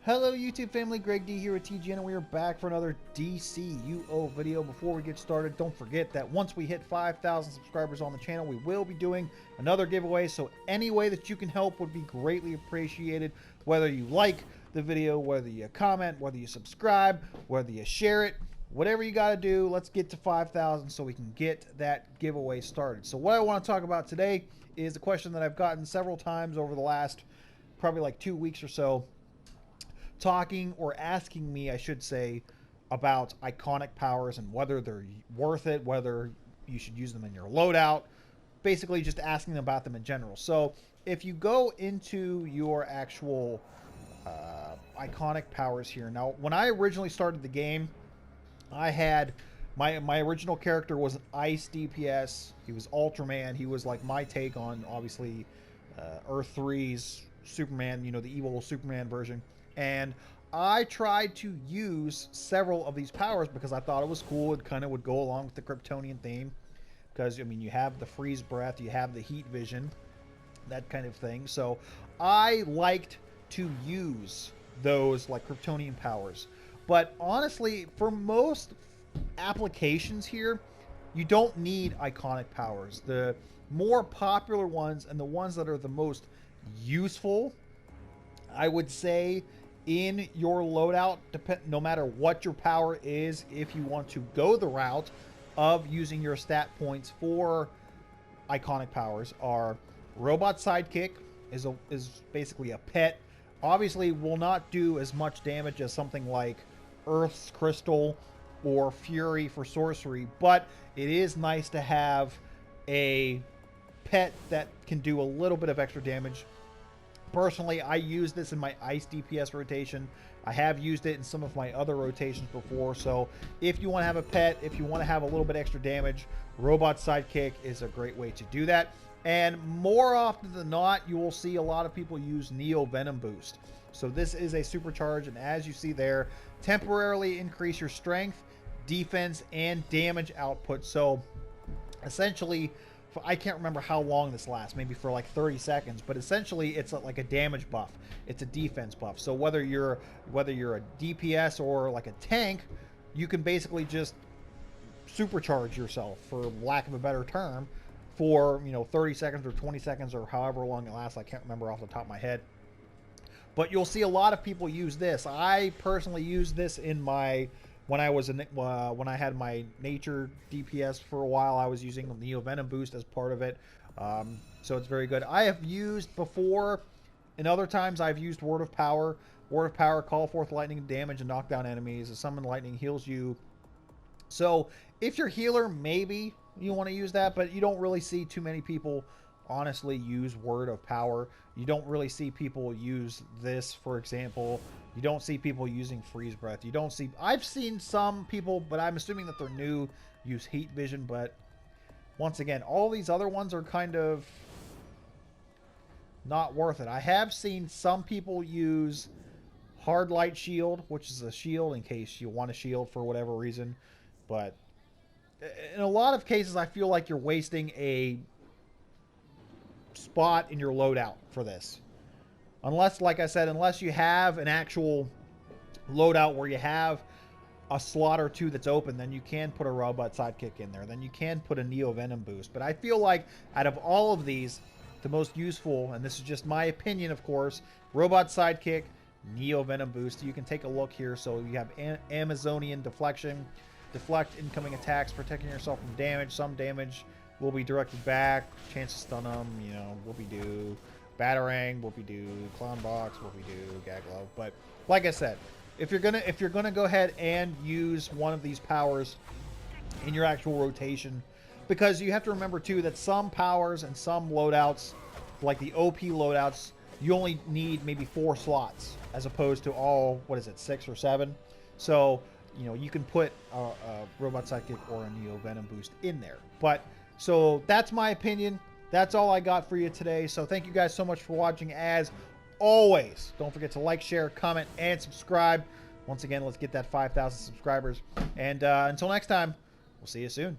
Hello YouTube family, Greg D here with TGN, and we are back for another DCUO video. Before we get started, don't forget that once we hit 5,000 subscribers on the channel, we will be doing another giveaway. So any way that you can help would be greatly appreciated. Whether you like the video, whether you comment, whether you subscribe, whether you share it, whatever you got to do, let's get to 5,000 so we can get that giveaway started. So what I want to talk about today is a question that I've gotten several times over the last probably like 2 weeks or so, talking or asking me, I should say, about iconic powers and whether they're worth it, whether you should use them in your loadout, basically just asking about them in general. So if you go into your actual iconic powers here, now when I originally started the game, I had my original character was an ice DPS. He was Ultraman. He was like my take on obviously Earth 3's Superman, you know, the evil Superman version. And I tried to use several of these powers because I thought it was cool. It kind of would go along with the Kryptonian theme. Because, I mean, you have the freeze breath, you have the heat vision, that kind of thing. So I liked to use those, like, Kryptonian powers. But honestly, for most applications here, you don't need iconic powers. The more popular ones and the ones that are the most useful, I would say, in your loadout, no matter what your power is, if you want to go the route of using your stat points for iconic powers, are Robot Sidekick is basically a pet. Obviously will not do as much damage as something like Earth's Crystal or Fury for sorcery, but it is nice to have a pet that can do a little bit of extra damage. Personally, I use this in my Ice DPS rotation. I have used it in some of my other rotations before. So if you want to have a pet, if you want to have a little bit extra damage, Robot Sidekick is a great way to do that. And more often than not, you will see a lot of people use Neo Venom Boost. So this is a supercharge, and as you see there, temporarily increase your strength, defense, and damage output. So essentially, I can't remember how long this lasts, maybe for like 30 seconds, but essentially it's like a damage buff. It's a defense buff. So whether you're a DPS or like a tank, you can basically just supercharge yourself, for lack of a better term, for, you know, 30 seconds or 20 seconds or however long it lasts. I can't remember off the top of my head. But you'll see a lot of people use this. I personally use this in my when I had my nature DPS for a while. I was using the Neo Venom Boost as part of it, so it's very good. I have used before, and other times I've used Word of Power. Word of Power, call forth lightning damage and knock down enemies. A summon lightning heals you. So if you're healer, maybe you want to use that, but you don't really see too many people honestly use Word of Power. You don't really see people use this, for example. You don't see people using Freeze Breath. You don't see... I've seen some people, but I'm assuming that they're new, use Heat Vision. But once again, all these other ones are kind of not worth it. I have seen some people use Hard Light Shield, which is a shield in case you want a shield for whatever reason. But in a lot of cases, I feel like you're wasting a spot in your loadout for this. Unless, like I said, unless you have an actual loadout where you have a slot or two that's open, then you can put a Robot Sidekick in there. Then you can put a Neo Venom Boost. But I feel like out of all of these, the most useful, and this is just my opinion, of course, Robot Sidekick, Neo Venom Boost. You can take a look here. So you have Amazonian Deflection, deflect incoming attacks, protecting yourself from damage. Some damage will be directed back. Chance to stun them, you know, whoopie-doo. Batarang, whoopie-doo. Clown Box, whoopie-doo. Gag Glove. But like I said, if you're gonna go ahead and use one of these powers in your actual rotation, because you have to remember too that some powers and some loadouts, like the OP loadouts, you only need maybe 4 slots as opposed to all, what is it, 6 or 7. So, you know, you can put a Robot Sidekick or a Neo Venom Boost in there. But so that's my opinion. That's all I got for you today. So thank you guys so much for watching. As always, don't forget to like, share, comment, and subscribe. Once again, let's get that 5,000 subscribers. And until next time, we'll see you soon.